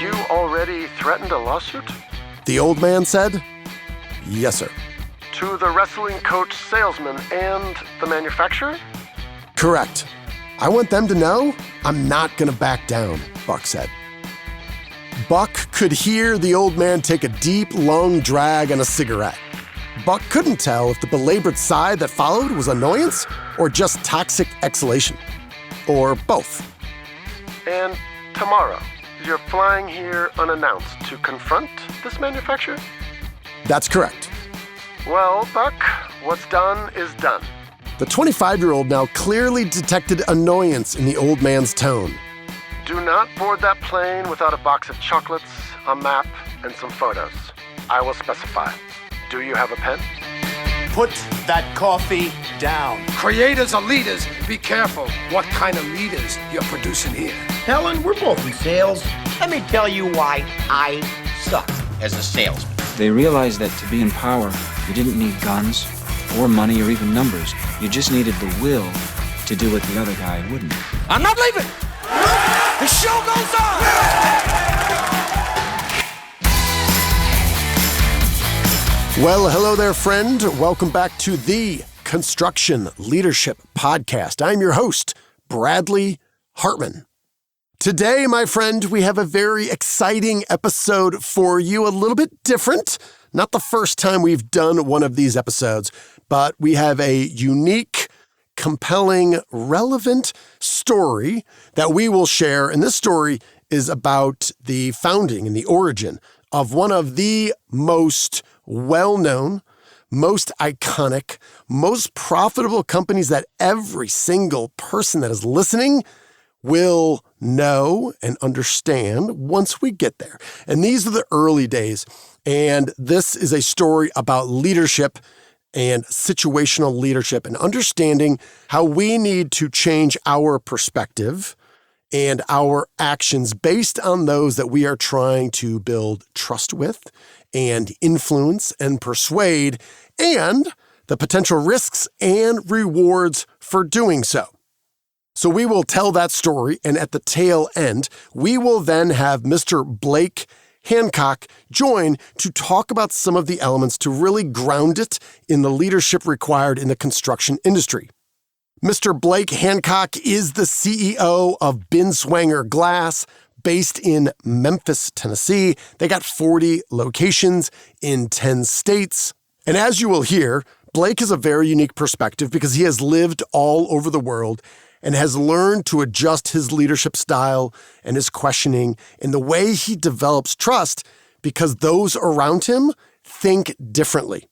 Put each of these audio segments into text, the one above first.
you already threatened a lawsuit? The old man said, "Yes, sir." To the wrestling coach salesman and the manufacturer? "Correct. I want them to know I'm not gonna back down," Buck said. Buck could hear the old man take a deep, long drag on a cigarette. Buck couldn't tell if the belabored sigh that followed was annoyance or just toxic exhalation. Or both. And tomorrow, you're flying here unannounced to confront this manufacturer? That's correct. Well, Buck, what's done is done. The 25-year-old now clearly detected annoyance in the old man's tone. Do not board that plane without a box of chocolates, a map, and some photos. I will specify. Do you have a pen? Put that coffee down. Creators are leaders. Be careful what kind of leaders you're producing here. Helen, we're both in sales. Let me tell you why I suck as a salesman. They realized that to be in power, you didn't need guns or money or even numbers. You just needed the will to do what the other guy wouldn't. I'm not leaving. The show goes on. Well, hello there, friend. Welcome back to the Construction Leadership Podcast. I'm your host, Bradley Hartmann. Today, my friend, we have a very exciting episode for you, a little bit different. Not the first time we've done one of these episodes, but we have a unique, compelling, relevant story that we will share. And this story is about the founding and the origin of one of the most well-known, most iconic, most profitable companies that every single person that is listening will know and understand once we get there. And these are the early days. And this is a story about leadership and situational leadership and understanding how we need to change our perspective and our actions based on those that we are trying to build trust with and influence and persuade, and the potential risks and rewards for doing so. So we will tell that story, and at the tail end, we will then have Mr. Blake Hancock join to talk about some of the elements to really ground it in the leadership required in the construction industry. Mr. Blake Hancock is the CEO of Binswanger Glass, based in Memphis, Tennessee. They got 40 locations in 10 states. And as you will hear, Blake has a very unique perspective because he has lived all over the world and has learned to adjust his leadership style and his questioning and the way he develops trust because those around him think differently.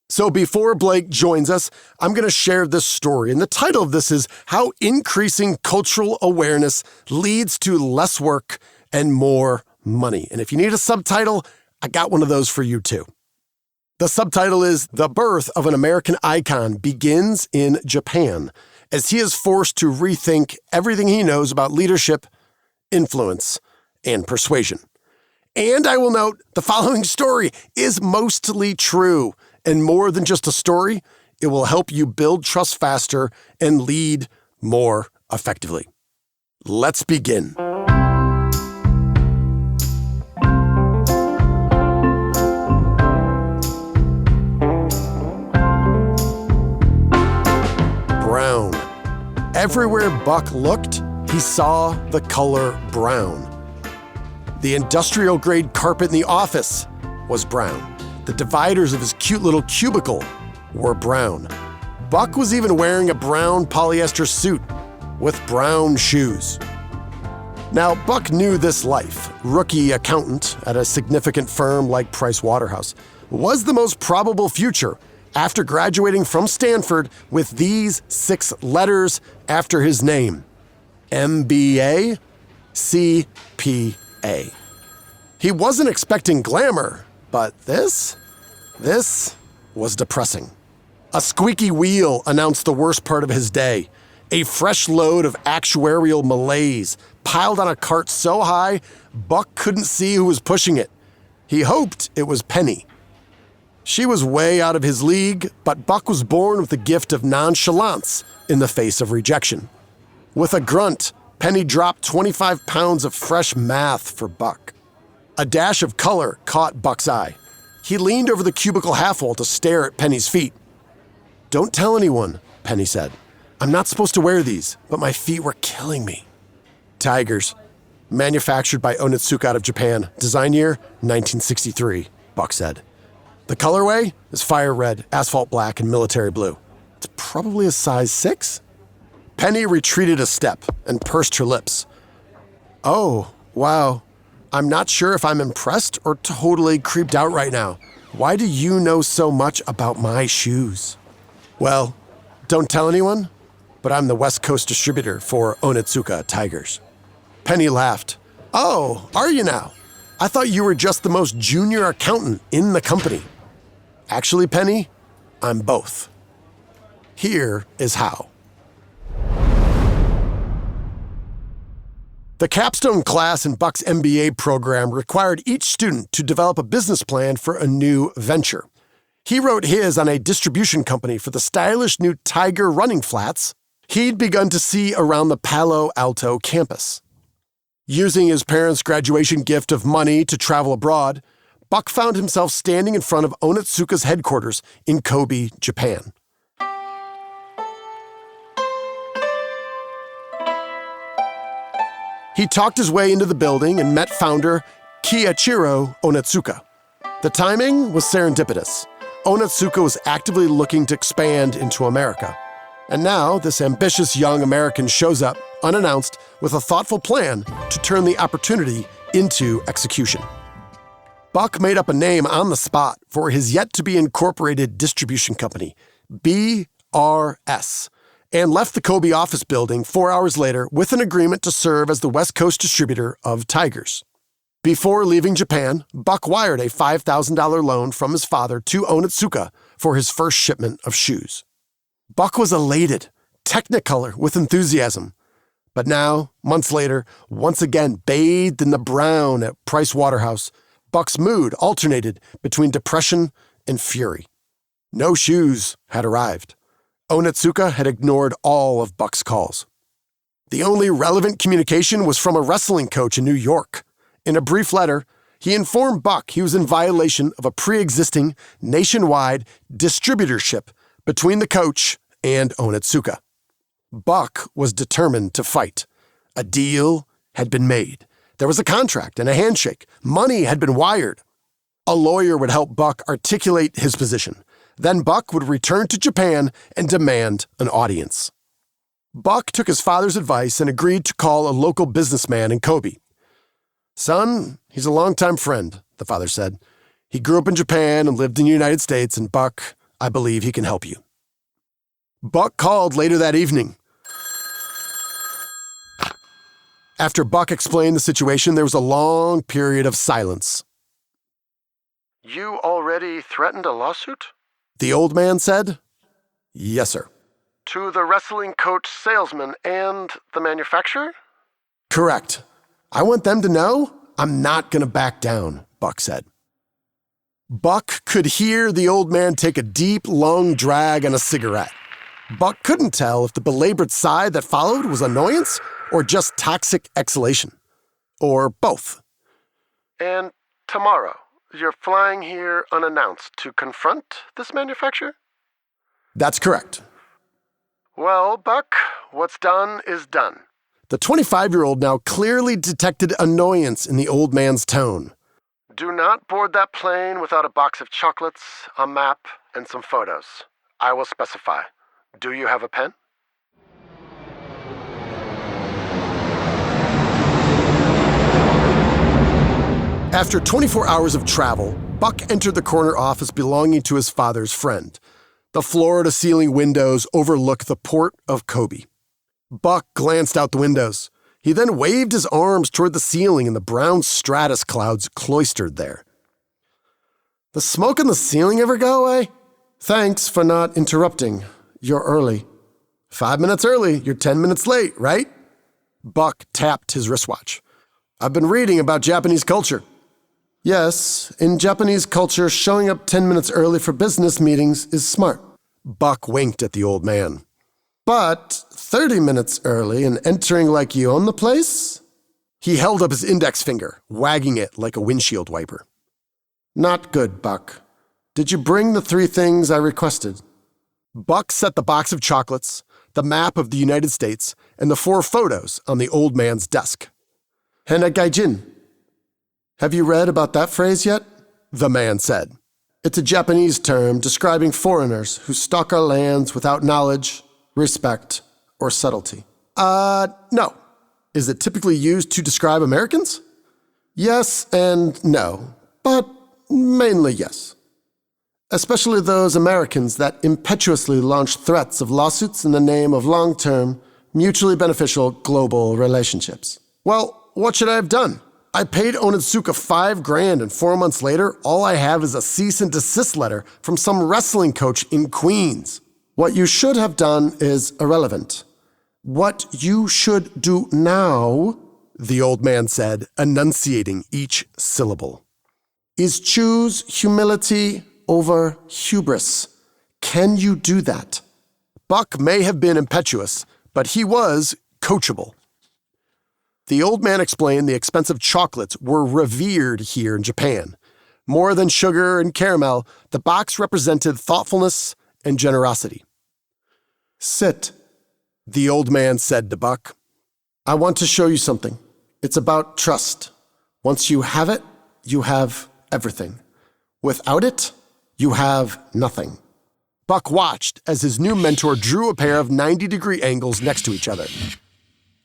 So before Blake joins us, I'm going to share this story. And the title of this is How Increasing Cultural Awareness Leads to Less Work and More Money. And if you need a subtitle, I got one of those for you too. The subtitle is The Birth of an American Icon Begins in Japan, as he is forced to rethink everything he knows about leadership, influence, and persuasion. And I will note the following story is mostly true. And more than just a story, it will help you build trust faster and lead more effectively. Let's begin. Brown. Everywhere Buck looked, he saw the color brown. The industrial-grade carpet in the office was brown. The dividers of his cute little cubicle were brown. Buck was even wearing a brown polyester suit with brown shoes. Now, Buck knew this life. Rookie accountant at a significant firm like Price Waterhouse was the most probable future after graduating from Stanford with these 6 letters after his name: MBA, CPA. He wasn't expecting glamour, but this was depressing. A squeaky wheel announced the worst part of his day. A fresh load of actuarial malaise piled on a cart so high, Buck couldn't see who was pushing it. He hoped it was Penny. She was way out of his league, but Buck was born with the gift of nonchalance in the face of rejection. With a grunt, Penny dropped 25 pounds of fresh math for Buck. A dash of color caught Buck's eye. He leaned over the cubicle half-wall to stare at Penny's feet. "Don't tell anyone," Penny said. "I'm not supposed to wear these, but my feet were killing me." Tigers. Manufactured by Onitsuka out of Japan. Design year, 1963, Buck said. The colorway is fire red, asphalt black, and military blue. It's probably a size 6? Penny retreated a step and pursed her lips. "Oh, wow. I'm not sure if I'm impressed or totally creeped out right now. Why do you know so much about my shoes?" "Well, don't tell anyone, but I'm the West Coast distributor for Onitsuka Tigers." Penny laughed. "Oh, are you now? I thought you were just the most junior accountant in the company." "Actually, Penny, I'm both. Here is how." The capstone class in Buck's MBA program required each student to develop a business plan for a new venture. He wrote his on a distribution company for the stylish new Tiger running flats he'd begun to see around the Palo Alto campus. Using his parents' graduation gift of money to travel abroad, Buck found himself standing in front of Onitsuka's headquarters in Kobe, Japan. He talked his way into the building and met founder Kiichiro Onitsuka. The timing was serendipitous. Onitsuka was actively looking to expand into America. And now this ambitious young American shows up, unannounced, with a thoughtful plan to turn the opportunity into execution. Buck made up a name on the spot for his yet-to-be-incorporated distribution company, BRS, and left the Kobe office building 4 hours later with an agreement to serve as the West Coast distributor of Tigers. Before leaving Japan, Buck wired a $5,000 loan from his father to Onitsuka for his first shipment of shoes. Buck was elated, technicolor with enthusiasm. But now, months later, once again bathed in the brown at Price Waterhouse, Buck's mood alternated between depression and fury. No shoes had arrived. Onitsuka had ignored all of Buck's calls. The only relevant communication was from a wrestling coach in New York. In a brief letter, he informed Buck he was in violation of a pre-existing nationwide distributorship between the coach and Onitsuka. Buck was determined to fight. A deal had been made. There was a contract and a handshake. Money had been wired. A lawyer would help Buck articulate his position. Then Buck would return to Japan and demand an audience. Buck took his father's advice and agreed to call a local businessman in Kobe. "Son, he's a longtime friend," the father said. "He grew up in Japan and lived in the United States, and Buck, I believe he can help you." Buck called later that evening. After Buck explained the situation, there was a long period of silence. "You already threatened a lawsuit?" The old man said, "Yes, sir." "To the wrestling coach salesman and the manufacturer?" "Correct. I want them to know I'm not going to back down," Buck said. Buck could hear the old man take a deep, long drag on a cigarette. Buck couldn't tell if the belabored sigh that followed was annoyance or just toxic exhalation. Or both. "And tomorrow, you're flying here unannounced to confront this manufacturer?" That's correct. "Well, Buck, what's done is done." The 25-year-old now clearly detected annoyance in the old man's tone. "Do not board that plane without a box of chocolates, a map, and some photos. I will specify. Do you have a pen?" After 24 hours of travel, Buck entered the corner office belonging to his father's friend. The floor-to-ceiling windows overlook the port of Kobe. Buck glanced out the windows. He then waved his arms toward the ceiling and the brown stratus clouds cloistered there. "The smoke on the ceiling ever go away? Thanks for not interrupting. You're early." 5 minutes early, you're 10 minutes late, right? Buck tapped his wristwatch. "I've been reading about Japanese culture." "Yes, in Japanese culture, showing up 10 minutes early for business meetings is smart." Buck winked at the old man. "But 30 minutes early and entering like you own the place? He held up his index finger, wagging it like a windshield wiper. Not good, Buck. Did you bring the 3 things I requested? Buck set the box of chocolates, the map of the United States, and the 4 photos on the old man's desk. Henagaijin. Have you read about that phrase yet? The man said. It's a Japanese term describing foreigners who stalk our lands without knowledge, respect, or subtlety. No. Is it typically used to describe Americans? Yes and no, but mainly yes. Especially those Americans that impetuously launch threats of lawsuits in the name of long-term, mutually beneficial global relationships. Well, what should I have done? I paid Onitsuka $5,000 and 4 months later, all I have is a cease and desist letter from some wrestling coach in Queens. What you should have done is irrelevant. What you should do now, the old man said, enunciating each syllable, is choose humility over hubris. Can you do that? Buck may have been impetuous, but he was coachable. The old man explained the expensive chocolates were revered here in Japan. More than sugar and caramel, the box represented thoughtfulness and generosity. Sit, the old man said to Buck. I want to show you something. It's about trust. Once you have it, you have everything. Without it, you have nothing. Buck watched as his new mentor drew a pair of 90-degree angles next to each other.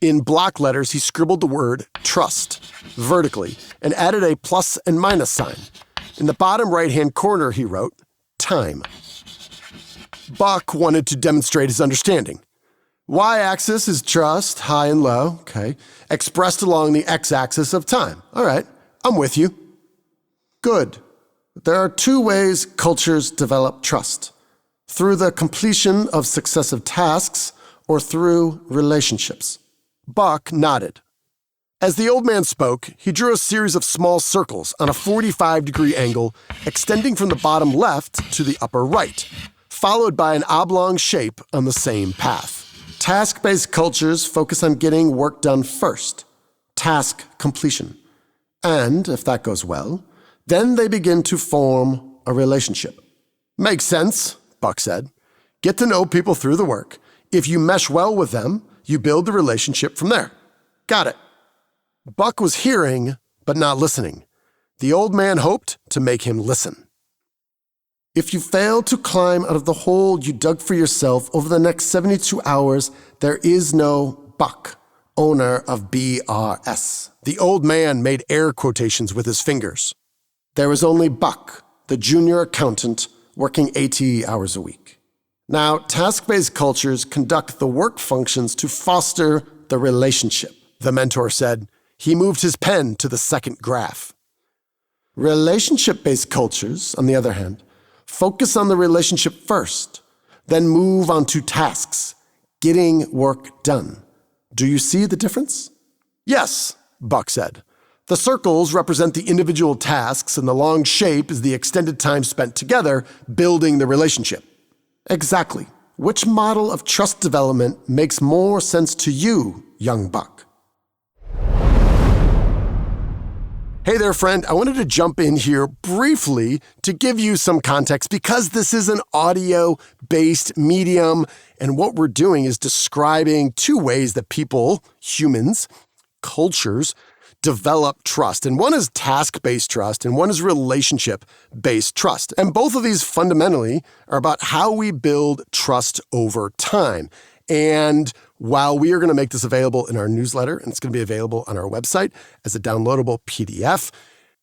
In block letters, he scribbled the word trust vertically and added a plus and minus sign. In the bottom right-hand corner, he wrote time. Buck wanted to demonstrate his understanding. Y-axis is trust, high and low, okay, expressed along the x-axis of time. All right, I'm with you. Good. There are 2 ways cultures develop trust: through the completion of successive tasks or through relationships. Buck nodded. As the old man spoke, he drew a series of small circles on a 45-degree angle extending from the bottom left to the upper right, followed by an oblong shape on the same path. Task-based cultures focus on getting work done first, task completion. And, if that goes well, then they begin to form a relationship. Makes sense, Buck said. Get to know people through the work. If you mesh well with them, you build the relationship from there. Got it. Buck was hearing, but not listening. The old man hoped to make him listen. If you fail to climb out of the hole you dug for yourself over the next 72 hours, there is no Buck, owner of BRS. The old man made air quotations with his fingers. There is only Buck, the junior accountant, working 80 hours a week. Now, task-based cultures conduct the work functions to foster the relationship, the mentor said. He moved his pen to the second graph. Relationship-based cultures, on the other hand, focus on the relationship first, then move on to tasks, getting work done. Do you see the difference? Yes, Buck said. The circles represent the individual tasks, and the long shape is the extended time spent together building the relationship. Exactly. Which model of trust development makes more sense to you, young Buck? Hey there, friend. I wanted to jump in here briefly to give you some context because this is an audio-based medium, and what we're doing is describing 2 ways that people, humans, cultures, develop trust. And one is task-based trust, and one is relationship-based trust. And both of these fundamentally are about how we build trust over time. And while we are going to make this available in our newsletter, and it's going to be available on our website as a downloadable PDF,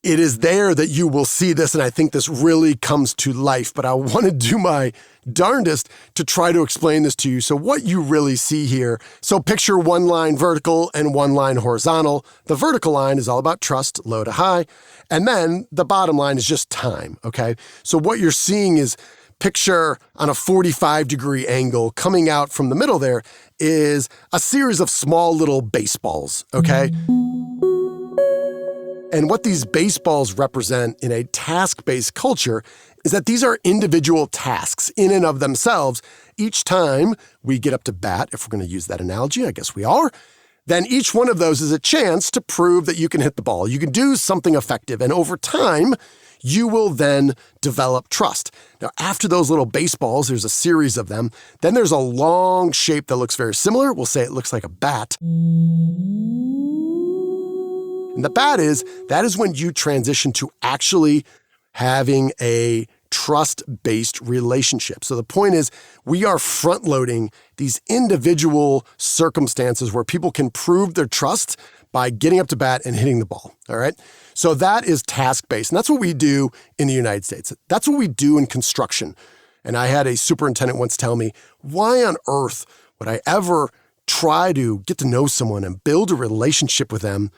it is there that you will see this, and I think this really comes to life. But I want to do my darndest to try to explain this to you. So what you really see here, so picture 1 line vertical and 1 line horizontal. The vertical line is all about trust, low to high. And then the bottom line is just time, okay? So what you're seeing is picture on a 45-degree angle coming out from the middle there is a series of small little baseballs, okay? And what these baseballs represent in a task-based culture is that these are individual tasks in and of themselves. Each time we get up to bat, if we're going to use that analogy, I guess we are, then each one of those is a chance to prove that you can hit the ball. You can do something effective. And over time, you will then develop trust. Now, after those little baseballs, there's a series of them. Then there's a long shape that looks very similar. We'll say it looks like a bat. And the bat that is when you transition to actually having a trust-based relationship. So the point is, we are front-loading these individual circumstances where people can prove their trust by getting up to bat and hitting the ball, all right? So that is task-based, and that's what we do in the United States. That's what we do in construction. And I had a superintendent once tell me, why on earth would I ever try to get to know someone and build a relationship with them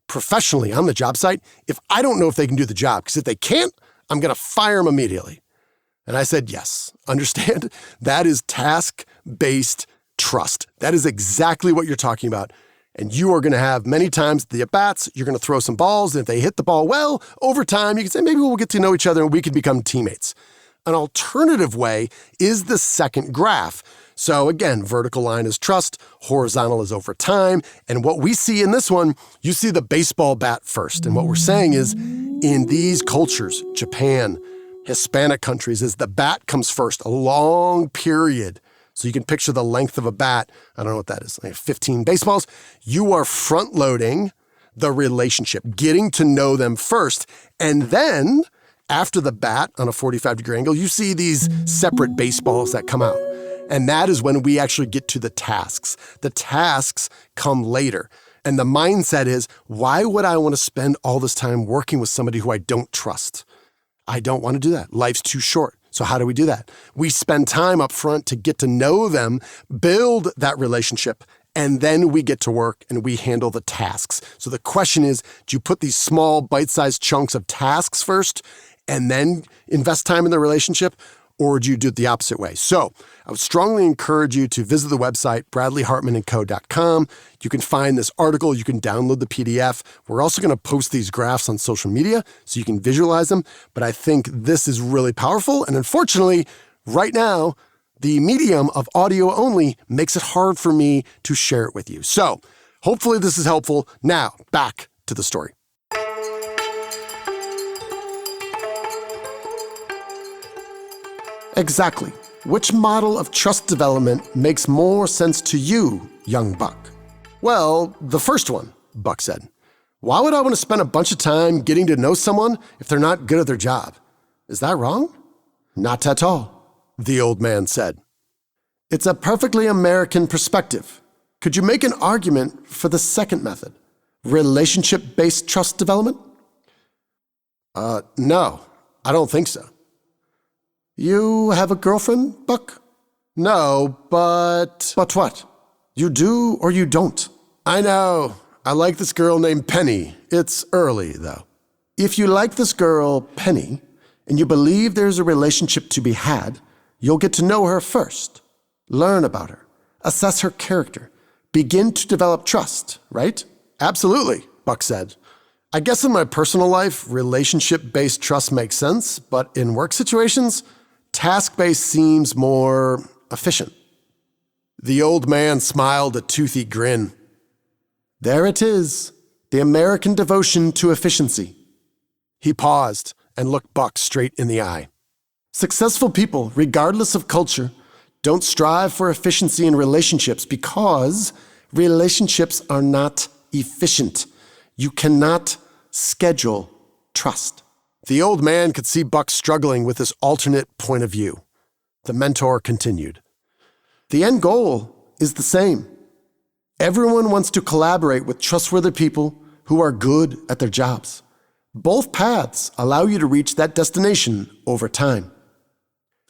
professionally on the job site if I don't know if they can do the job? Because if they can't, I'm going to fire them immediately. And I said, yes, understand, that is task-based trust. That is exactly what you're talking about. And you are going to have many times the at-bats, you're going to throw some balls, and if they hit the ball well, over time, you can say, maybe we'll get to know each other and we can become teammates. An alternative way is the second graph. So again, vertical line is trust, horizontal is over time. And what we see in this one, you see the baseball bat first. And what we're saying is, in these cultures, Japan, Hispanic countries, is the bat comes first, a long period. So you can picture the length of a bat. I don't know what that is, like 15 baseballs. You are front-loading the relationship, getting to know them first. And then, after the bat on a 45-degree angle, you see these separate baseballs that come out. And that is when we actually get to the tasks. The tasks come later. And the mindset is, why would I want to spend all this time working with somebody who I don't trust? I don't want to do that. Life's too short. So how do we do that? We spend time up front to get to know them, build that relationship, and then we get to work and we handle the tasks. So the question is, do you put these small bite-sized chunks of tasks first and then invest time in the relationship? Or do you do it the opposite way? So I would strongly encourage you to visit the website, bradleyhartmanandco.com. You can find this article. You can download the PDF. We're also going to post these graphs on social media so you can visualize them. But I think this is really powerful. And unfortunately, right now, the medium of audio only makes it hard for me to share it with you. So hopefully this is helpful. Now, back to the story. Exactly. Which model of trust development makes more sense to you, young buck? Well, the first one, Buck said. Why would I want to spend a bunch of time getting to know someone if they're not good at their job? Is that wrong? Not at all, the old man said. It's a perfectly American perspective. Could you make an argument for the second method, relationship-based trust development? No, I don't think so. You have a girlfriend, Buck? No, but what? You do or you don't? I know. I like this girl named Penny. It's early, though. If you like this girl, Penny, and you believe there's a relationship to be had, you'll get to know her first. Learn about her. Assess her character. Begin to develop trust, right? Absolutely, Buck said. I guess in my personal life, relationship-based trust makes sense, but in work situations, task-based seems more efficient. The old man smiled a toothy grin. There it is, the American devotion to efficiency. He paused and looked Buck straight in the eye. Successful people, regardless of culture, don't strive for efficiency in relationships because relationships are not efficient. You cannot schedule trust. The old man could see Buck struggling with this alternate point of view. The mentor continued. The end goal is the same. Everyone wants to collaborate with trustworthy people who are good at their jobs. Both paths allow you to reach that destination over time.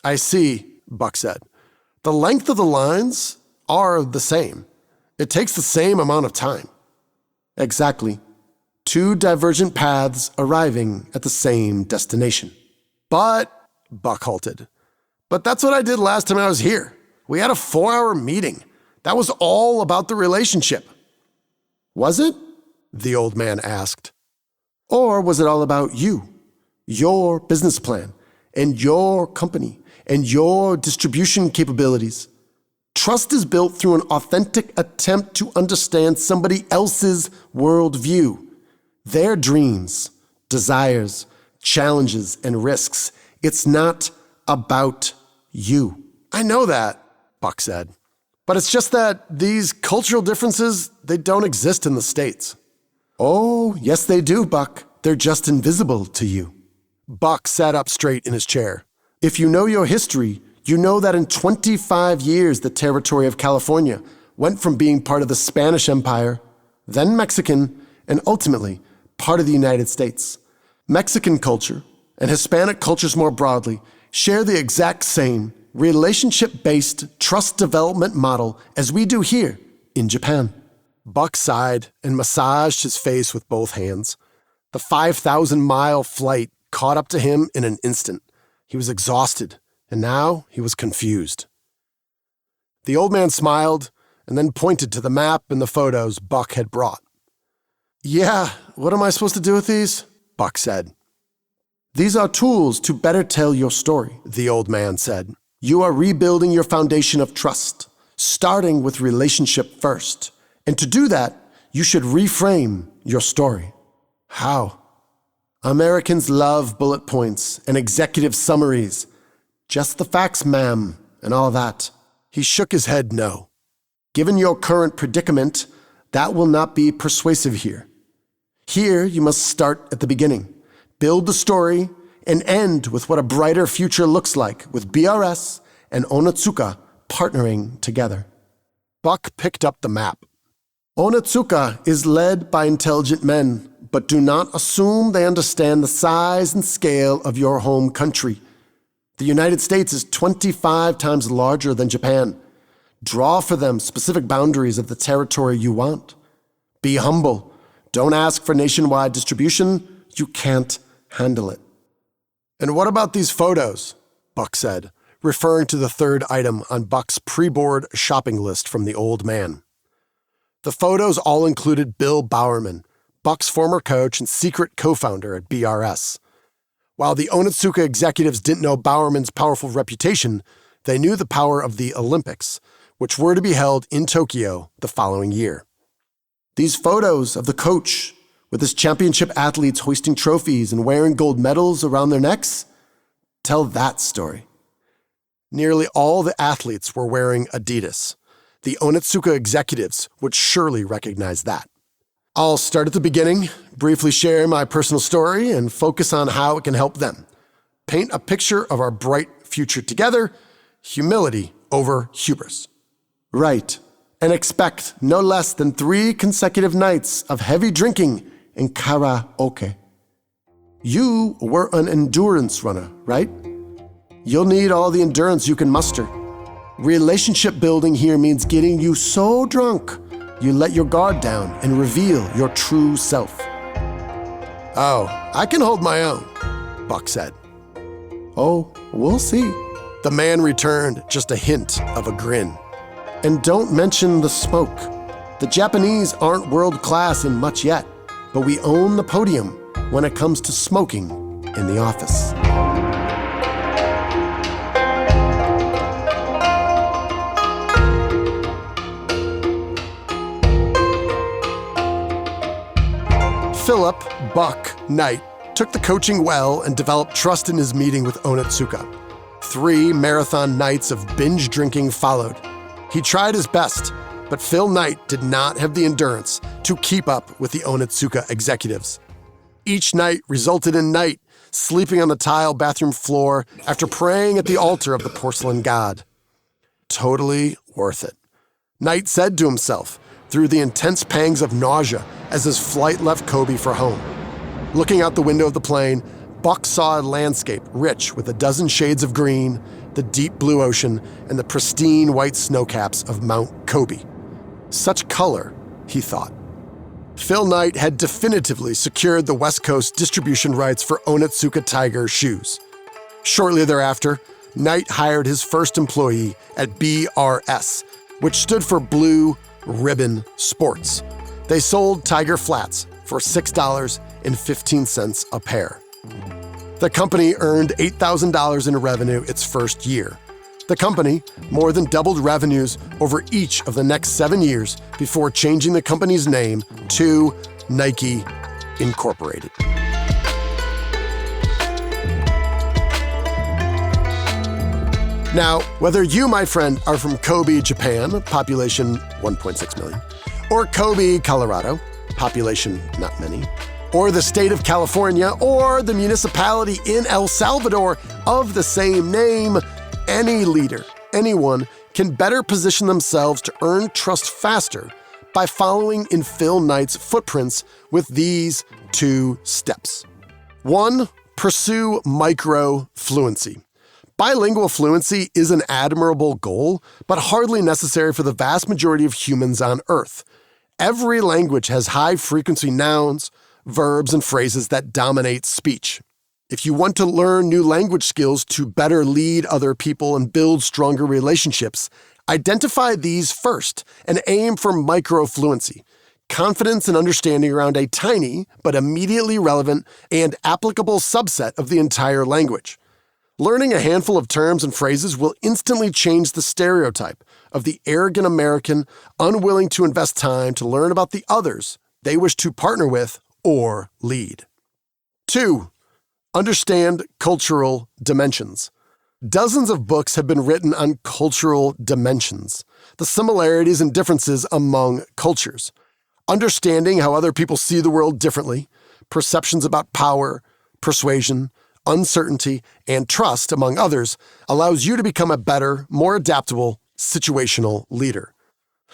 I see, Buck said. The length of the lines are the same. It takes the same amount of time. Exactly. Two divergent paths arriving at the same destination. But, Buck halted. But that's what I did last time I was here. We had a 4-hour meeting. That was all about the relationship. Was it? The old man asked. Or was it all about you, your business plan, and your company, and your distribution capabilities? Trust is built through an authentic attempt to understand somebody else's worldview, their dreams, desires, challenges, and risks. It's not about you. I know that, Buck said. But it's just that these cultural differences, they don't exist in the States. Oh, yes they do, Buck. They're just invisible to you. Buck sat up straight in his chair. If you know your history, you know that in 25 years, the territory of California went from being part of the Spanish Empire, then Mexican, and ultimately part of the United States. Mexican culture, and Hispanic cultures more broadly, share the exact same relationship-based trust development model as we do here in Japan. Buck sighed and massaged his face with both hands. The 5,000-mile flight caught up to him in an instant. He was exhausted, and now he was confused. The old man smiled and then pointed to the map and the photos Buck had brought. Yeah, what am I supposed to do with these? Buck said. These are tools to better tell your story, the old man said. You are rebuilding your foundation of trust, starting with relationship first. And to do that, you should reframe your story. How? Americans love bullet points and executive summaries. Just the facts, ma'am, and all that. He shook his head no. Given your current predicament, that will not be persuasive here. Here, you must start at the beginning. Build the story and end with what a brighter future looks like with BRS and Onitsuka partnering together. Buck picked up the map. Onitsuka is led by intelligent men, but do not assume they understand the size and scale of your home country. The United States is 25 times larger than Japan. Draw for them specific boundaries of the territory you want. Be humble. Don't ask for nationwide distribution. You can't handle it. And what about these photos? Buck said, referring to the third item on Buck's pre-board shopping list from the old man. The photos all included Bill Bowerman, Buck's former coach and secret co-founder at BRS. While the Onitsuka executives didn't know Bowerman's powerful reputation, they knew the power of the Olympics, which were to be held in Tokyo the following year. These photos of the coach with his championship athletes hoisting trophies and wearing gold medals around their necks tell that story. Nearly all the athletes were wearing Adidas. The Onitsuka executives would surely recognize that. I'll start at the beginning, briefly share my personal story, and focus on how it can help them. Paint a picture of our bright future together, humility over hubris. Right, and expect no less than 3 consecutive nights of heavy drinking and karaoke. You were an endurance runner, right? You'll need all the endurance you can muster. Relationship building here means getting you so drunk you let your guard down and reveal your true self. Oh, I can hold my own, Buck said. Oh, we'll see. The man returned, just a hint of a grin. And don't mention the smoke. The Japanese aren't world-class in much yet, but we own the podium when it comes to smoking in the office. Philip Buck Knight took the coaching well and developed trust in his meeting with Onitsuka. 3 marathon nights of binge drinking followed. He tried his best, but Phil Knight did not have the endurance to keep up with the Onitsuka executives. Each night resulted in Knight sleeping on the tile bathroom floor after praying at the altar of the porcelain god. Totally worth it, Knight said to himself through the intense pangs of nausea as his flight left Kobe for home. Looking out the window of the plane, Buck saw a landscape rich with a dozen shades of green, the deep blue ocean, and the pristine white snowcaps of Mount Kobe. Such color, he thought. Phil Knight had definitively secured the West Coast distribution rights for Onitsuka Tiger shoes. Shortly thereafter, Knight hired his first employee at BRS, which stood for Blue Ribbon Sports. They sold Tiger flats for $6.15 a pair. The company earned $8,000 in revenue its first year. The company more than doubled revenues over each of the next 7 years before changing the company's name to Nike Incorporated. Now, whether you, my friend, are from Kobe, Japan, population 1.6 million, or Kobe, Colorado, population not many, or the state of California, or the municipality in El Salvador of the same name, any leader, anyone, can better position themselves to earn trust faster by following in Phil Knight's footprints with these 2 steps. 1, pursue micro fluency. Bilingual fluency is an admirable goal, but hardly necessary for the vast majority of humans on Earth. Every language has high-frequency nouns, verbs, and phrases that dominate speech. If you want to learn new language skills to better lead other people and build stronger relationships, identify these first and aim for microfluency, confidence and understanding around a tiny but immediately relevant and applicable subset of the entire language. Learning a handful of terms and phrases will instantly change the stereotype of the arrogant American unwilling to invest time to learn about the others they wish to partner with or lead. 2, understand cultural dimensions. Dozens of books have been written on cultural dimensions, the similarities and differences among cultures. Understanding how other people see the world differently, perceptions about power, persuasion, uncertainty, and trust, among others, allows you to become a better, more adaptable, situational leader.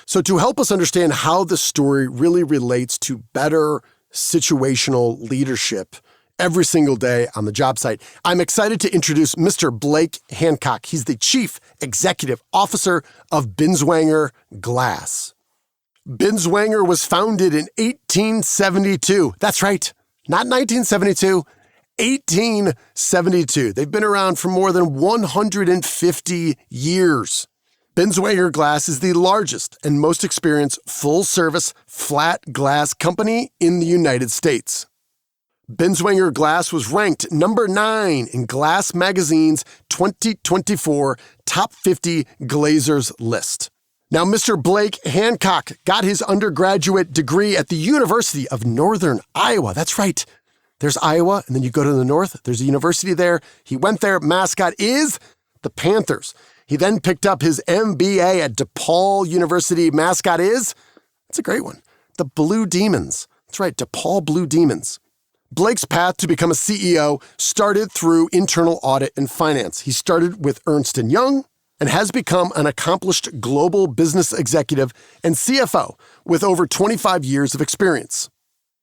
So to help us understand how this story really relates to better situational leadership every single day on the job site, I'm excited to introduce Mr. Blake Hancock. He's the Chief Executive Officer of Binswanger Glass. Binswanger was founded in 1872. That's right, not 1972. 1872. They've been around for more than 150 years. Binswanger Glass is the largest and most experienced full-service flat glass company in the United States. Binswanger Glass was ranked number 9 in Glass Magazine's 2024 Top 50 Glazers list. Now, Mr. Blake Hancock got his undergraduate degree at the University of Northern Iowa. That's right. There's Iowa, and then you go to the north. There's a university there. He went there. Mascot is the Panthers. He then picked up his MBA at DePaul University. Mascot is, it's a great one, the Blue Demons. That's right, DePaul Blue Demons. Blake's path to become a CEO started through internal audit and finance. He started with Ernst & Young and has become an accomplished global business executive and CFO with over 25 years of experience.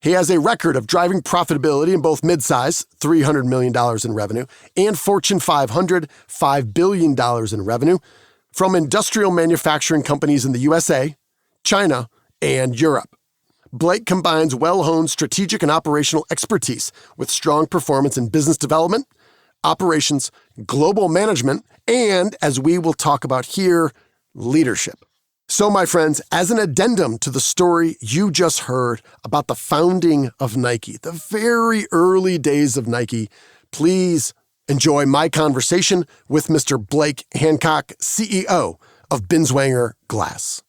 He has a record of driving profitability in both midsize, $300 million in revenue, and Fortune 500, $5 billion in revenue from industrial manufacturing companies in the USA, China, and Europe. Blake combines well-honed strategic and operational expertise with strong performance in business development, operations, global management, and, as we will talk about here, leadership. So, my friends, as an addendum to the story you just heard about the founding of Nike, the very early days of Nike, please enjoy my conversation with Mr. Blake Hancock, CEO of Binswanger Glass.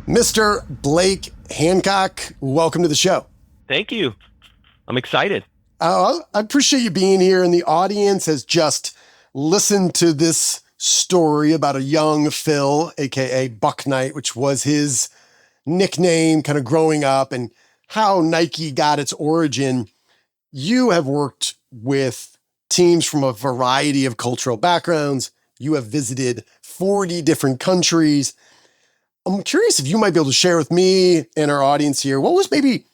Mr. Blake Hancock, welcome to the show. Thank you. I'm excited. I appreciate you being here, and the audience has just listened to this story about a young Phil, aka Buck Knight, which was his nickname kind of growing up, and how Nike got its origin. You have worked with teams from a variety of cultural backgrounds. You have visited 40 different countries. I'm curious if you might be able to share with me and our audience here, what was maybe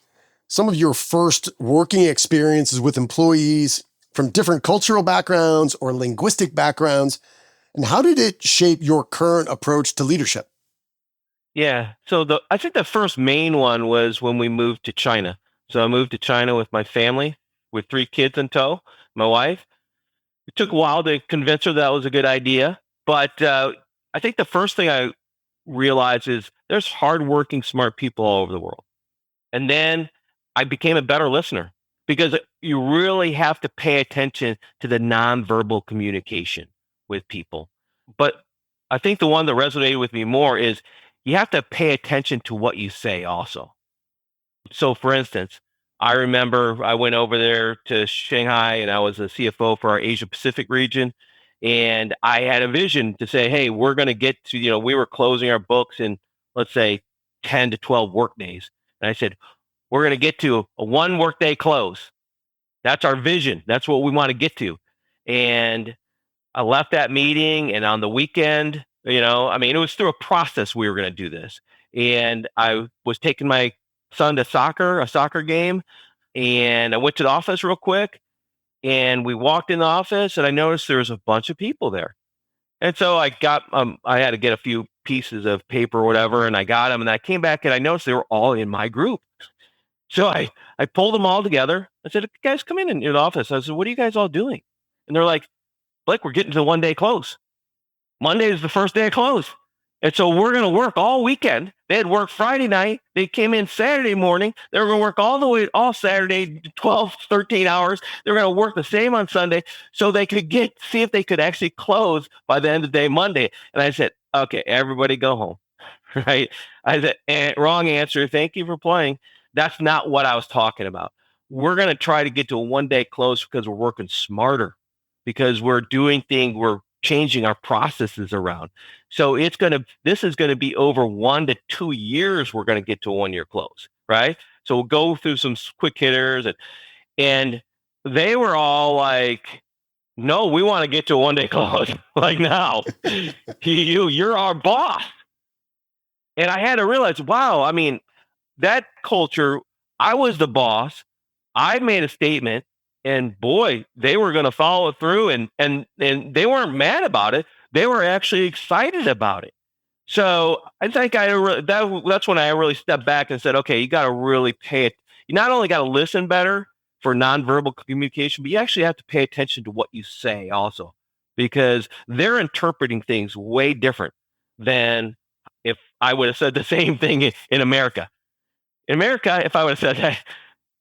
some of your first working experiences with employees from different cultural backgrounds or linguistic backgrounds, and how did it shape your current approach to leadership? Yeah. So I think the first main one was when we moved to China. So I moved to China with my family, with 3 kids in tow, my wife. It took a while to convince her that was a good idea. But I think the first thing I realized is there's hardworking, smart people all over the world. And then I became a better listener. because you really have to pay attention to the nonverbal communication with people. But I think the one that resonated with me more is you have to pay attention to what you say also. So, for instance, I remember I went over there to Shanghai and I was a CFO for our Asia Pacific region. And I had a vision to say, hey, we're going to get to, we were closing our books in, let's say, 10 to 12 work days. And I said, we're going to get to a one workday close. That's our vision. That's what we want to get to. And I left that meeting, and on the weekend, it was through a process we were going to do this. And I was taking my son to a soccer game, and I went to the office real quick, and we walked in the office, and I noticed there was a bunch of people there. And so I had to get a few pieces of paper or whatever, and I got them, and I came back and I noticed they were all in my group. So I pulled them all together. I said, guys, come in the office. I said, what are you guys all doing? And they're like, Blake, we're getting to the one day close. Monday is the first day of close. And so we're going to work all weekend. They had worked Friday night. They came in Saturday morning. They were going to work all Saturday, 12, 13 hours. They were going to work the same on Sunday so they could see if they could actually close by the end of the day, Monday. And I said, okay, everybody go home. Right? I said, wrong answer. Thank you for playing. That's not what I was talking about. We're going to try to get to a one day close because we're working smarter, because we're doing things, we're changing our processes around. So this is going to be over 1 to 2 years. We're going to get to a 1 year close, right? So we'll go through some quick hitters, and they were all like, no, we want to get to a 1 day close like now. You're our boss. And I had to realize, wow, that culture, I was the boss. I made a statement. And boy, they were going to follow through, and they weren't mad about it. They were actually excited about it. So I think that's when I really stepped back and said, okay, you got to really pay it. You not only got to listen better for nonverbal communication, but you actually have to pay attention to what you say also, because they're interpreting things way different than if I would have said the same thing in America. In America, if I would have said that,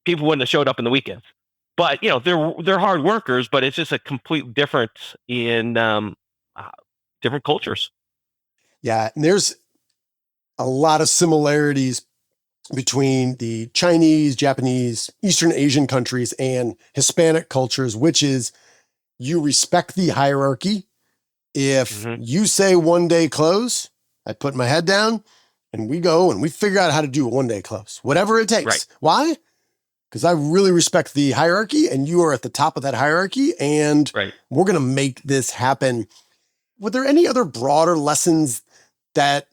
people wouldn't have showed up in the weekends. But they're hard workers, but it's just a complete difference in different cultures. Yeah, and there's a lot of similarities between the Chinese, Japanese, Eastern Asian countries and Hispanic cultures, which is you respect the hierarchy. If you say 1 day close, I put my head down and we go and we figure out how to do a 1 day close, whatever it takes. Right. Why? Because I really respect the hierarchy and you are at the top of that hierarchy, and we're going to make this happen. Were there any other broader lessons that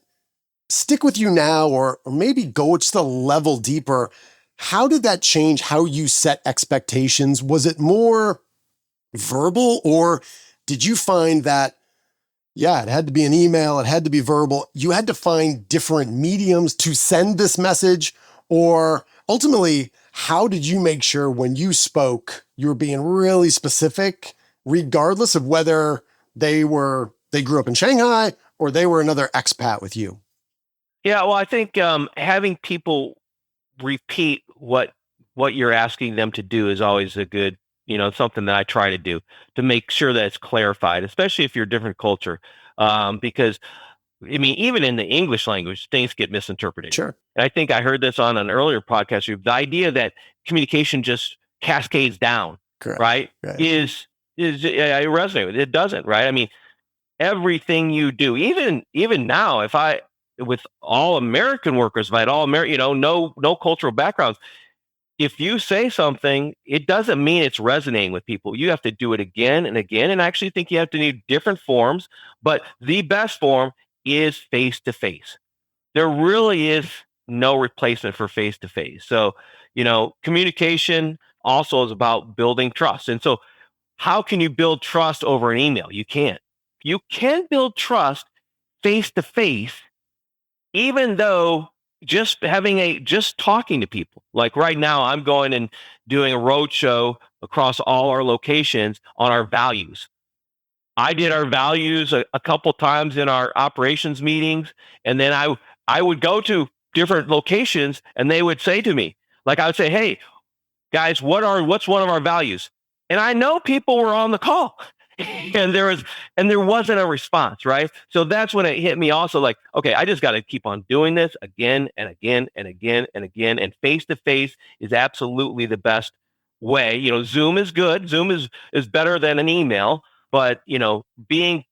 stick with you now, or maybe go just a level deeper? How did that change how you set expectations? Was it more verbal, or did you find that, it had to be an email, it had to be verbal, you had to find different mediums to send this message? Or ultimately, how did you make sure when you spoke, you were being really specific, regardless of whether they grew up in Shanghai or they were another expat with you? Yeah, well, I think having people repeat what you're asking them to do is always a good, something that I try to do to make sure that it's clarified, especially if you're a different culture. Because even in the English language, things get misinterpreted. Sure. And I think I heard this on an earlier podcast. The idea that communication just cascades down, correct, right? Is I resonate with it. It doesn't, right? Everything you do, even now, with all American workers, if I had all American, no cultural backgrounds, if you say something, it doesn't mean it's resonating with people. You have to do it again and again. And I actually think you have to need different forms, but the best form is face-to-face. There really is no replacement for face-to-face. So, communication also is about building trust. And so how can you build trust over an email? You can't. You can build trust face-to-face, even though just talking to people. Like right now, I'm going and doing a road show across all our locations on our values. I did our values a couple times in our operations meetings, and then I would go to different locations, and they would say to me, like I would say, "Hey, guys, what's one of our values? And I know people were on the call and there wasn't a response, right? So that's when it hit me also like, okay, I just got to keep on doing this again and again and again and again. And face to face is absolutely the best way. Zoom is good. Zoom is better than an email, but being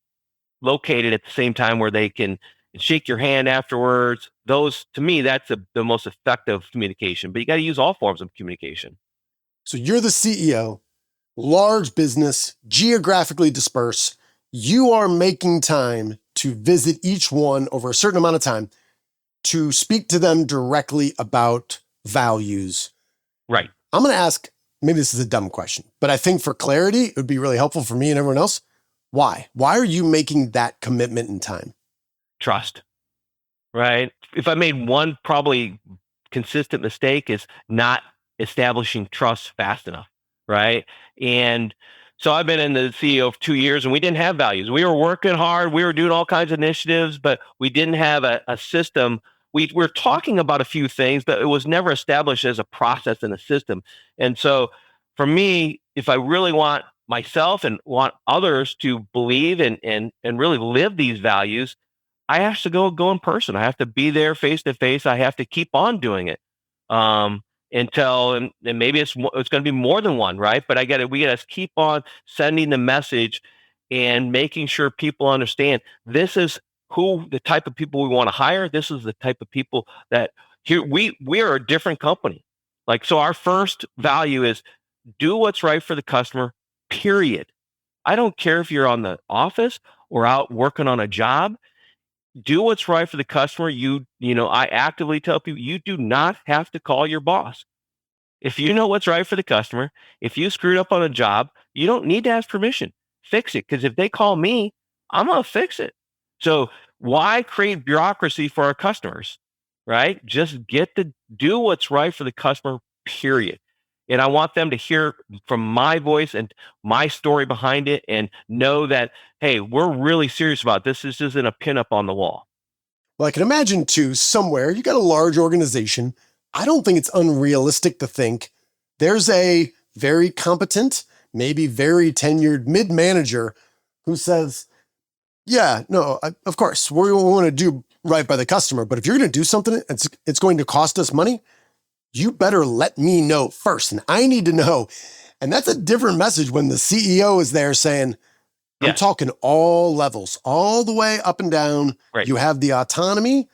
located at the same time where they can shake your hand afterwards, those, to me, that's the most effective communication. But you got to use all forms of communication. So you're the CEO, large business, geographically dispersed. You are making time to visit each one over a certain amount of time to speak to them directly about values. Right. I'm going to ask, maybe this is a dumb question, but I think for clarity, it would be really helpful for me and everyone else. Why? Why are you making that commitment in time? Trust, right? If I made one probably consistent mistake is not establishing trust fast enough, right? And so I've been in the CEO for 2 years and we didn't have values. We were working hard. We were doing all kinds of initiatives, but we didn't have a system. We were talking about a few things, but it was never established as a process and a system. And so for me, if I really want myself and want others to believe and really live these values, I have to go in person. I have to be there face to face. I have to keep on doing it until and maybe it's going to be more than one, right? But we got to keep on sending the message and making sure people understand this is the type of people we want to hire. This is the type of people that here we are a different company. Like, so our first value is do what's right for the customer, period. I don't care if you're on the office or out working on a job. Do what's right for the customer. I actively tell people you do not have to call your boss. If you know what's right for the customer, if you screwed up on a job, you don't need to ask permission. Fix it. Because if they call me, I'm going to fix it. So why create bureaucracy for our customers, right? Just get to do what's right for the customer, period. And I want them to hear from my voice and my story behind it and know that, hey, we're really serious about this. This isn't a pinup on the wall. Well, I can imagine too, somewhere you got a large organization. I don't think it's unrealistic to think there's a very competent, maybe very tenured mid-manager who says, yeah, no, of course, we want to do right by the customer. But if you're going to do something, it's going to cost us money. You better let me know first. And I need to know. And that's a different message when the CEO is there saying, I'm talking all levels, all the way up and down. Right. You have the autonomy,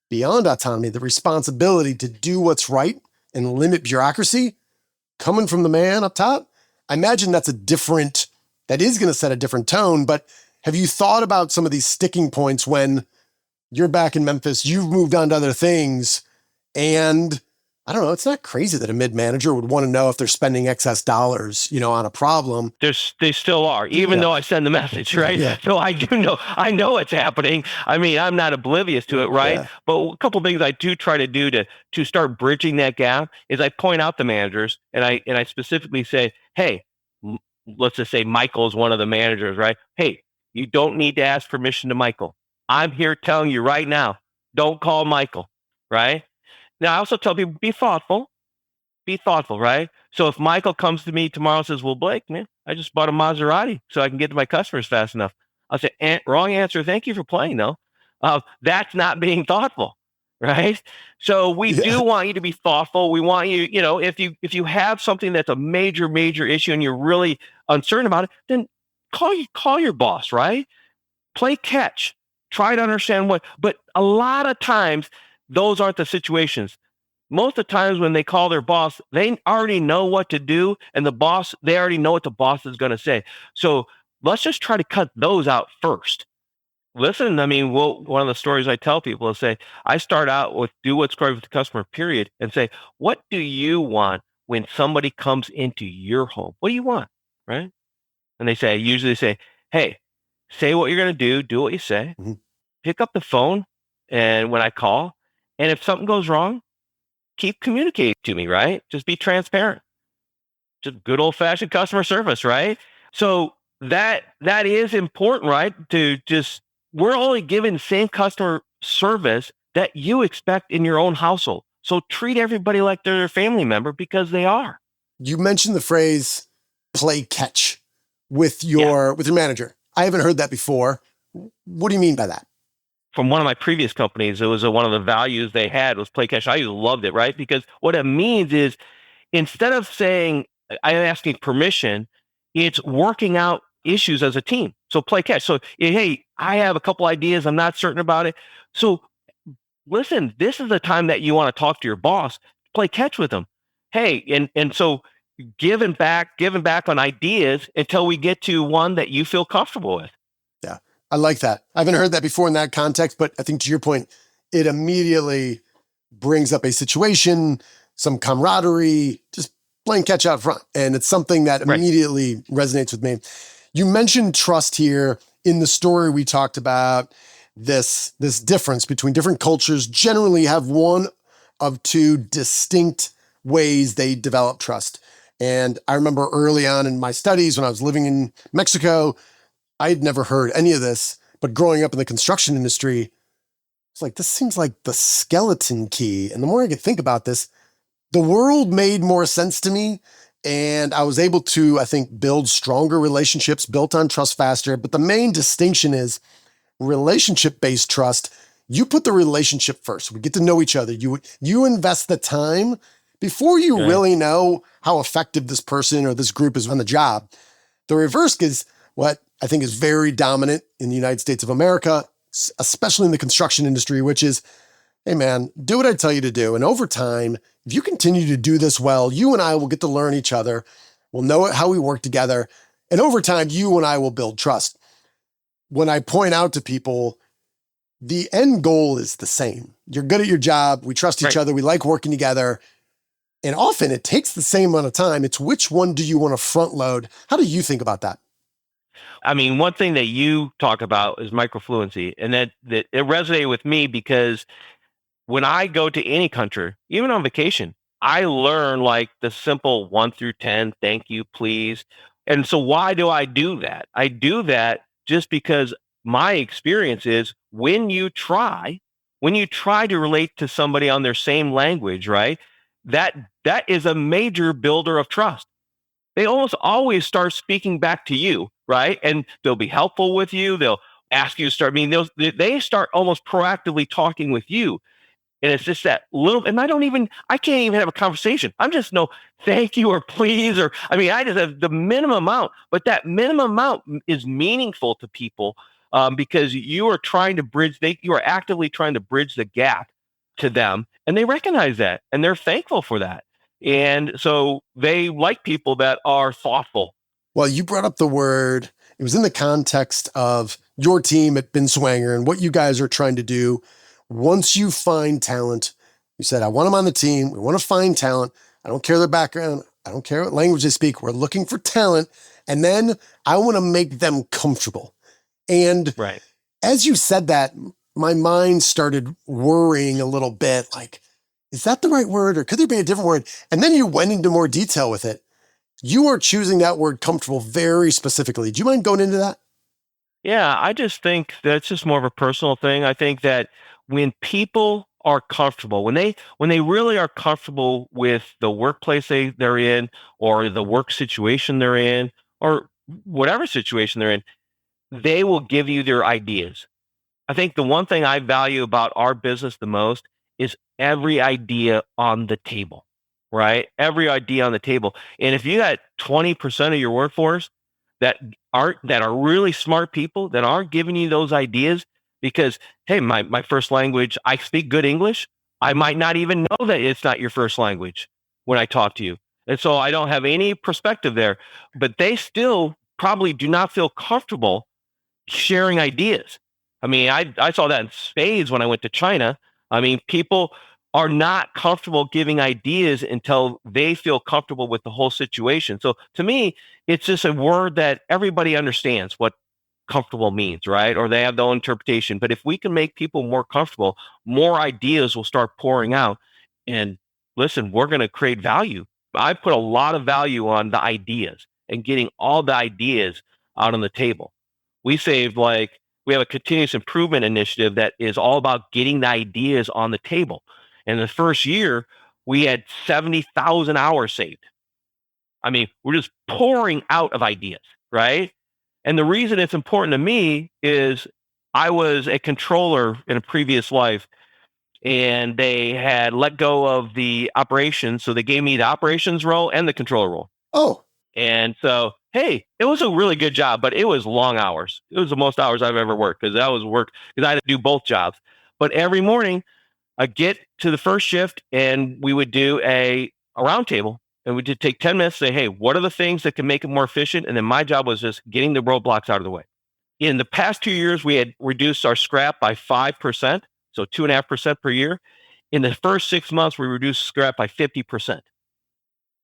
beyond autonomy, the responsibility to do what's right and limit bureaucracy coming from the man up top. I imagine that is going to set a different tone. But have you thought about some of these sticking points when you're back in Memphis, you've moved on to other things, and I don't know, it's not crazy that a mid-manager would want to know if they're spending excess dollars, on a problem. They still are, even though I send the message, right? Yeah. So I know it's happening. I mean, I'm not oblivious to it, right? Yeah. But a couple of things I do try to do to start bridging that gap is I point out the managers and I specifically say, hey, let's just say Michael is one of the managers, right? Hey, you don't need to ask permission to Michael. I'm here telling you right now, don't call Michael, right? Now, I also tell people, be thoughtful, right? So if Michael comes to me tomorrow and says, well, Blake, man, I just bought a Maserati so I can get to my customers fast enough. I'll say, wrong answer. Thank you for playing, though. That's not being thoughtful, right? So we do want you to be thoughtful. We want you, if you have something that's a major, major issue and you're really uncertain about it, then call your boss, right? Play catch. Try to understand but a lot of times, those aren't the situations. Most of the times when they call their boss, they already know what to do, and they already know what the boss is going to say. So let's just try to cut those out first. Listen, I mean, one of the stories I tell people is say, I start out with do what's right with the customer, period, and say, what do you want when somebody comes into your home? What do you want, right? And I usually say, hey, say what you're going to do what you say, pick up the phone, and when I call, and if something goes wrong, keep communicating to me, right? Just be transparent. Just good old-fashioned customer service, right? So that is important, right? We're only giving the same customer service that you expect in your own household. So treat everybody like they're a family member because they are. You mentioned the phrase play catch with your manager. I haven't heard that before. What do you mean by that? From one of my previous companies, it was one of the values they had was play catch. I loved it, right? Because what it means is instead of saying I'm asking permission, it's working out issues as a team. So play catch. So hey, I have a couple ideas. I'm not certain about it. So listen, this is the time that you want to talk to your boss. Play catch with them. Hey, and so giving back on ideas until we get to one that you feel comfortable with. Yeah, I like that. I haven't heard that before in that context, but I think to your point, it immediately brings up a situation, some camaraderie, just playing catch out front. And it's something that immediately resonates with me. You mentioned trust here in the story. We talked about this difference between different cultures generally have one of two distinct ways they develop trust. And I remember early on in my studies when I was living in Mexico, I had never heard any of this, but growing up in the construction industry, it's like, this seems like the skeleton key. And the more I could think about this, the world made more sense to me. And I was able to, I think, build stronger relationships built on trust faster. But the main distinction is relationship-based trust. You put the relationship first. We get to know each other. You invest the time before you really know how effective this person or this group is on the job. The reverse is what I think is very dominant in the United States of America, especially in the construction industry, which is, hey man, do what I tell you to do. And over time, if you continue to do this well, you and I will get to learn each other. We'll know how we work together. And over time, you and I will build trust. When I point out to people, the end goal is the same. You're good at your job. We trust each other. We like working together. And often it takes the same amount of time. It's which one do you want to front load? How do you think about that? I mean, one thing that you talk about is microfluency, and that it resonated with me because when I go to any country, even on vacation, I learn like the simple 1 through 10, thank you, please. And so why do I do that? I do that just because my experience is when you try to relate to somebody on their same language, right? That is a major builder of trust. They almost always start speaking back to you, right? And they'll be helpful with you. They'll ask you to start. I mean, they start almost proactively talking with you. And it's just that little, and I can't even have a conversation. I'm just no thank you or please, or, I mean, I just have the minimum amount, but that minimum amount is meaningful to people because you are actively trying to bridge the gap to them, and they recognize that, and they're thankful for that. And so they like people that are thoughtful. Well, you brought up the word, it was in the context of your team at Binswanger and what you guys are trying to do. Once you find talent, you said, I want them on the team. We want to find talent. I don't care their background. I don't care what language they speak. We're looking for talent. And then I want to make them comfortable. And as you said that, my mind started worrying a little bit like, is that the right word or could there be a different word? And then you went into more detail with it. You are choosing that word comfortable very specifically. Do you mind going into that? Yeah, I just think that's just more of a personal thing. I think that when people are comfortable, when they really are comfortable with the workplace they're in, or the work situation they're in, or whatever situation they're in, they will give you their ideas. I think the one thing I value about our business the most is every idea on the table, right? Every idea on the table. And if you got 20% of your workforce that are really smart people that aren't giving you those ideas, because, hey, my first language, I speak good English. I might not even know that it's not your first language when I talk to you. And so I don't have any perspective there, but they still probably do not feel comfortable sharing ideas. I mean, I saw that in spades when I went to China. I mean, people are not comfortable giving ideas until they feel comfortable with the whole situation. So to me, it's just a word that everybody understands what comfortable means, right? Or they have their own interpretation. But if we can make people more comfortable, more ideas will start pouring out. And listen, we're going to create value. I put a lot of value on the ideas and getting all the ideas out on the table. We have a continuous improvement initiative that is all about getting the ideas on the table. And the first year, we had 70,000 hours saved. I mean, we're just pouring out of ideas, right? And the reason it's important to me is I was a controller in a previous life, and they had let go of the operations. So they gave me the operations role and the controller role. Oh, And so, hey, it was a really good job, but it was long hours. It was the most hours I've ever worked because that was work because I had to do both jobs. But every morning I get to the first shift and we would do a roundtable, and we did take 10 minutes to say, hey, what are the things that can make it more efficient? And then my job was just getting the roadblocks out of the way. In the past 2 years, we had reduced our scrap by 5%, so 2.5% per year. In the first 6 months, we reduced scrap by 50%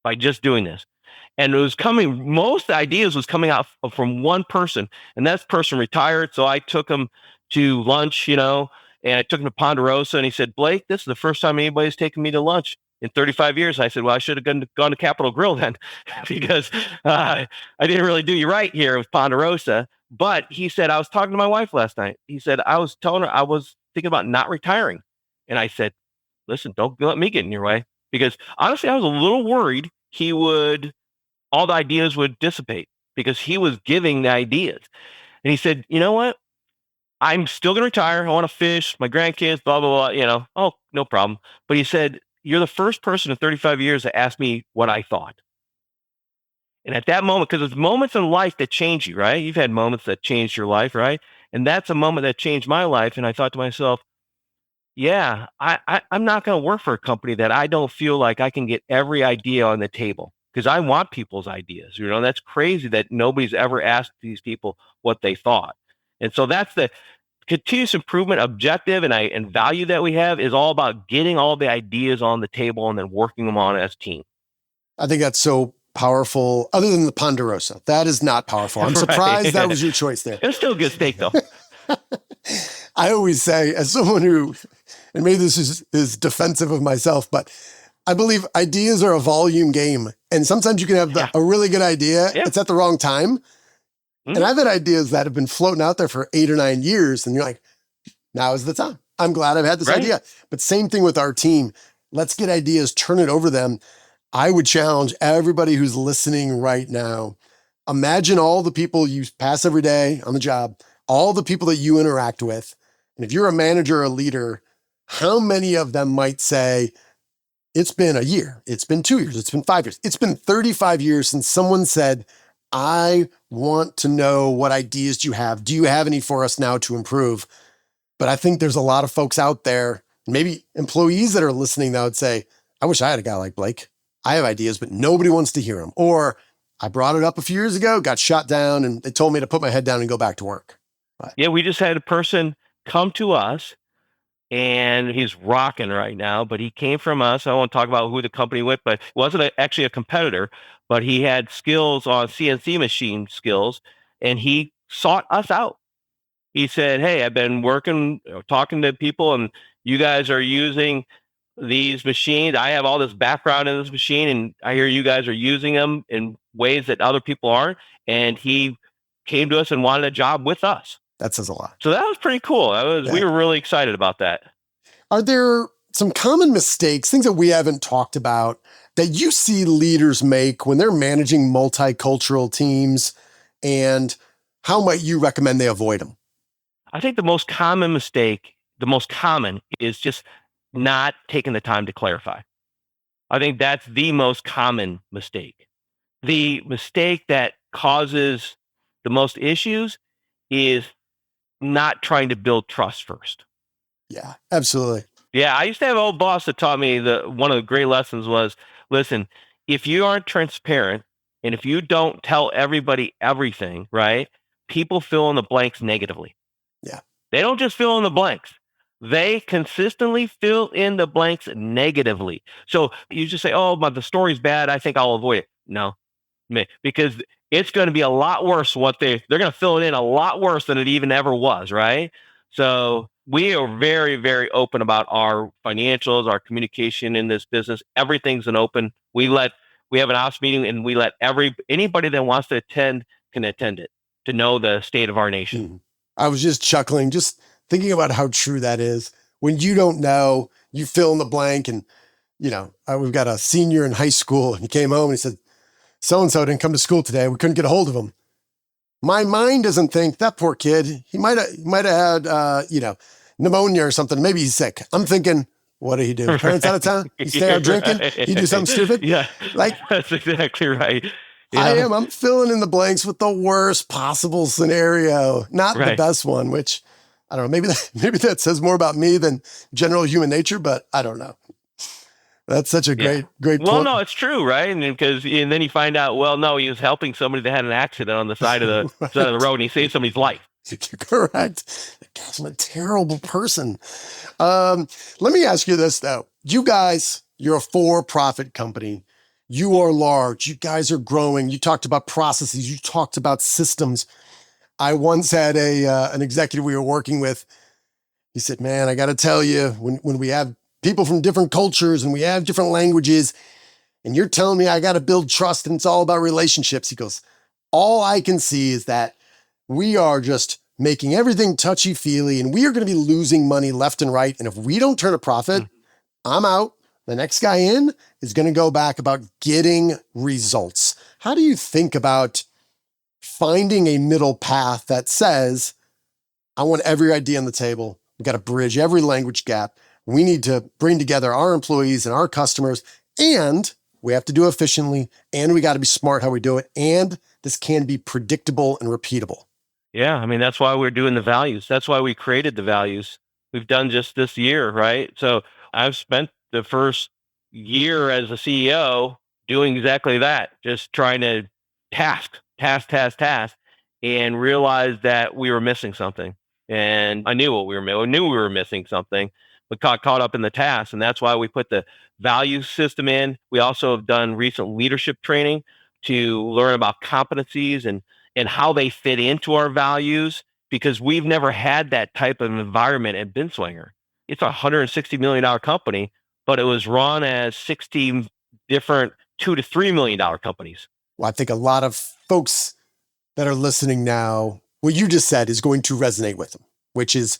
by just doing this. And it was coming, most ideas was coming out from one person, and that person retired. So I took him to lunch, and I took him to Ponderosa, and he said, Blake, this is the first time anybody's taken me to lunch in 35 years. I said, well, I should have gone to Capitol Grill then because I didn't really do you right here with Ponderosa. But he said, I was talking to my wife last night. He said, I was telling her I was thinking about not retiring. And I said, listen, don't let me get in your way, because honestly, I was a little worried all the ideas would dissipate because he was giving the ideas. And he said, you know what? I'm still going to retire. I want to fish, my grandkids, blah, blah, blah, oh, no problem. But he said, you're the first person in 35 years that asked me what I thought. And at that moment, because there's moments in life that change you, right? You've had moments that changed your life, right? And that's a moment that changed my life. And I thought to myself, yeah, I'm not going to work for a company that I don't feel like I can get every idea on the table, because I want people's ideas. That's crazy that nobody's ever asked these people what they thought. And so that's the continuous improvement objective and value that we have, is all about getting all the ideas on the table and then working them on as a team. I think that's so powerful. Other than the Ponderosa, that is not powerful. I'm surprised that was your choice there. It was still a good steak, though. I always say, as someone who, and maybe this is defensive of myself, but I believe ideas are a volume game. And sometimes you can have a really good idea. Yeah. It's at the wrong time. Mm-hmm. And I've had ideas that have been floating out there for 8 or 9 years. And you're like, now is the time. I'm glad I've had this idea. But same thing with our team. Let's get ideas, turn it over to them. I would challenge everybody who's listening right now. Imagine all the people you pass every day on the job, all the people that you interact with. And if you're a manager or a leader, how many of them might say, it's been a year, it's been 2 years, it's been 5 years, it's been 35 years since someone said, I want to know what ideas do you have? Do you have any for us now to improve? But I think there's a lot of folks out there, maybe employees that are listening that would say, I wish I had a guy like Blake. I have ideas, but nobody wants to hear them. Or I brought it up a few years ago, got shot down, and they told me to put my head down and go back to work. But yeah, we just had a person come to us, and he's rocking right now, but he came from us. I won't talk about who the company went, but it wasn't actually a competitor, but he had skills on CNC machine skills, and he sought us out. He said, hey, I've been talking to people, and you guys are using these machines. I have all this background in this machine, and I hear you guys are using them in ways that other people aren't. And he came to us and wanted a job with us. That says a lot. So that was pretty cool. We were really excited about that. Are there some common mistakes, things that we haven't talked about, that you see leaders make when they're managing multicultural teams, and how might you recommend they avoid them? I think the most common is just not taking the time to clarify. I think that's the most common mistake. The mistake that causes the most issues is not trying to build trust first. Yeah, absolutely. Yeah, I used to have an old boss that taught me one of the great lessons was, listen, if you aren't transparent and if you don't tell everybody everything, right, people fill in the blanks negatively. Yeah. They don't just fill in the blanks. They consistently fill in the blanks negatively. So you just say, oh, but the story's bad, I think I'll avoid it. No, because it's going to be a lot worse. They're going to fill it in a lot worse than it even ever was, right? So we are very, very open about our financials, our communication in this business. Everything's an open. We have an ops meeting, and we let anybody that wants to attend can attend it to know the state of our nation. I was just chuckling, just thinking about how true that is. When you don't know, you fill in the blank. And, we've got a senior in high school, and he came home and he said, so-and-so didn't come to school today. We couldn't get a hold of him. My mind doesn't think that poor kid, he might have had, pneumonia or something. Maybe he's sick. I'm thinking, what did he do? Parents out of town? He stay out drinking? He do something stupid? Yeah, Like, that's exactly right. I'm filling in the blanks with the worst possible scenario, not the best one, which I don't know. Maybe that says more about me than general human nature, but I don't know. That's such a great Well, point. no, it's true, right? And then you find out, well, no, he was helping somebody that had an accident on the side of the side of the road, and he saved somebody's life. You're correct. Gosh, I'm a terrible person. Let me ask you this though. You guys, you're a for-profit company. You are large. You guys are growing. You talked about processes. You talked about systems. I once had an executive we were working with. He said, man, I got to tell you, when we have people from different cultures and we have different languages, and you're telling me I got to build trust and it's all about relationships. He goes, all I can see is that we are just making everything touchy-feely and we are going to be losing money left and right. And if we don't turn a profit, I'm out. The next guy in is going to go back about getting results. How do you think about finding a middle path that says, I want every idea on the table. We've got to bridge every language gap. We need to bring together our employees and our customers, and we have to do it efficiently, and we got to be smart how we do it, and this can be predictable and repeatable. Yeah, I mean, that's why we're doing the values. That's why we created the values. We've done just this year, right? So I've spent the first year as a CEO doing exactly that, just trying to task, and realized that we were missing something. And I knew we were missing something, but got caught up in the task. And that's why we put the value system in. We also have done recent leadership training to learn about competencies and how they fit into our values, because we've never had that type of environment at Binswanger. It's a $160 million company, but it was run as 16 different $2 to $3 million companies. Well, I think a lot of folks that are listening now, what you just said is going to resonate with them, which is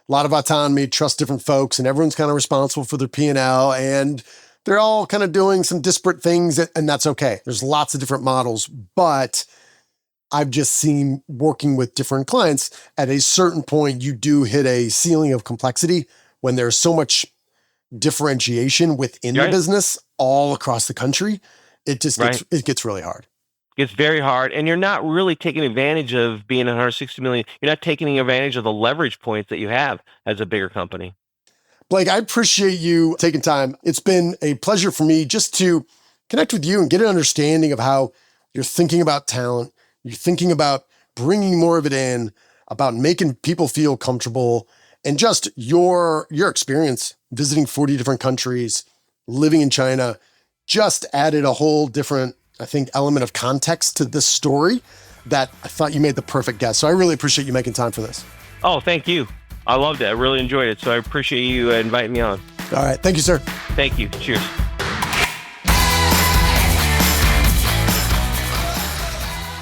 a lot of autonomy, trust different folks, and everyone's kind of responsible for their P&L, and they're all kind of doing some disparate things, and that's okay. There's lots of different models, but I've just seen working with different clients, at a certain point, you do hit a ceiling of complexity when there's so much differentiation within the business all across the country. It just gets really hard. It's very hard, and you're not really taking advantage of being 160 million. You're not taking advantage of the leverage points that you have as a bigger company. Blake, I appreciate you taking time. It's been a pleasure for me just to connect with you and get an understanding of how you're thinking about talent. You're thinking about bringing more of it in, about making people feel comfortable, and just your experience visiting 40 different countries, living in China, just added a whole different, I think, element of context to this story that I thought you made the perfect guest. So I really appreciate you making time for this. Oh, thank you. I loved it. I really enjoyed it. So I appreciate you inviting me on. All right. Thank you, sir. Thank you. Cheers.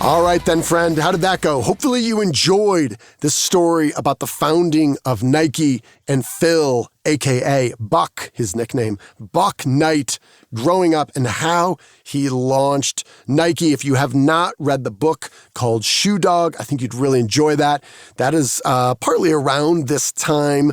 All right then, friend. How did that go? Hopefully you enjoyed this story about the founding of Nike and Phil, aka Buck, his nickname, Buck Knight, growing up and how he launched Nike. If you have not read the book called Shoe Dog, I think you'd really enjoy that. That is partly around this time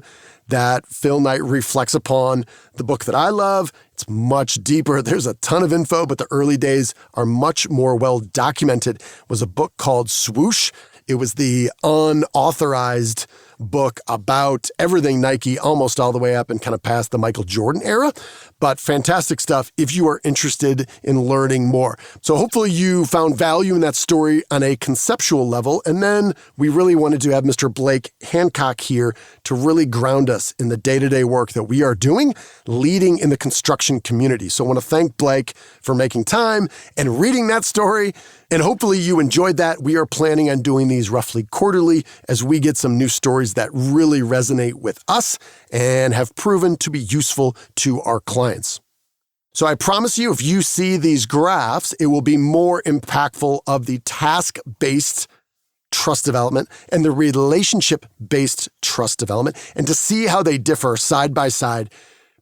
that Phil Knight reflects upon the book that I love. It's much deeper. There's a ton of info, but the early days are much more well documented. It was a book called Swoosh. It was the unauthorized book about everything Nike, almost all the way up and kind of past the Michael Jordan era, but fantastic stuff if you are interested in learning more. So hopefully you found value in that story on a conceptual level. And then we really wanted to have Mr. Blake Hancock here to really ground us in the day-to-day work that we are doing, leading in the construction community. So I want to thank Blake for making time and reading that story. And hopefully you enjoyed that. We are planning on doing these roughly quarterly as we get some new stories that really resonate with us and have proven to be useful to our clients. So I promise you, if you see these graphs, it will be more impactful of the task-based trust development and the relationship-based trust development, and to see how they differ side by side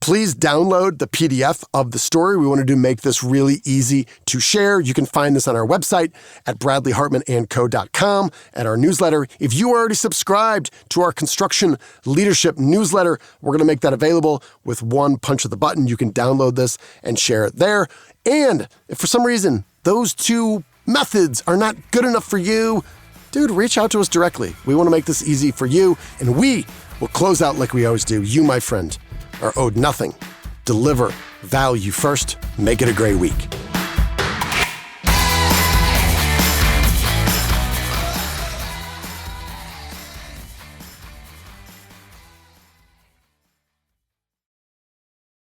Please download the PDF of the story. We wanted to make this really easy to share. You can find this on our website at bradleyhartmannandco.com, at our newsletter. If you are already subscribed to our construction leadership newsletter, we're going to make that available with one punch of the button. You can download this and share it there. And if for some reason those two methods are not good enough for you, dude, reach out to us directly. We want to make this easy for you, and we will close out like we always do. You, my friend, are owed nothing. Deliver value first. Make it a great week.